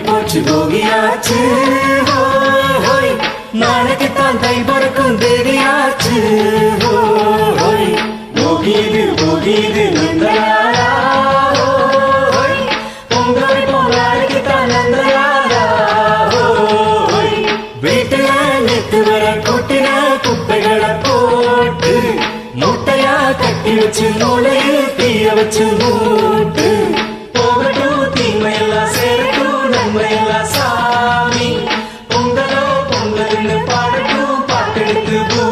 போச்சு போகியாச்சு நாளைக்குத்தான் தை பறக்கும் தேதியாச்சு போகியது போகியது நந்தலாரா பொங்கல் போனாளுக்குத்தான் நந்தலாரா வீட்டுல நெத்து வர கொட்டின குப்பைகளை போட்டு மூட்டையா கட்டி வச்சு மூளையில் தீய வச்சு மூட்டு போகட்டும் தீமையெல்லாம் சேரட்டும் நன்மையெல்லாம் சாமி பொங்கலோ பொங்கல்னு பாடட்டும் பாட்டெடுத்து பூ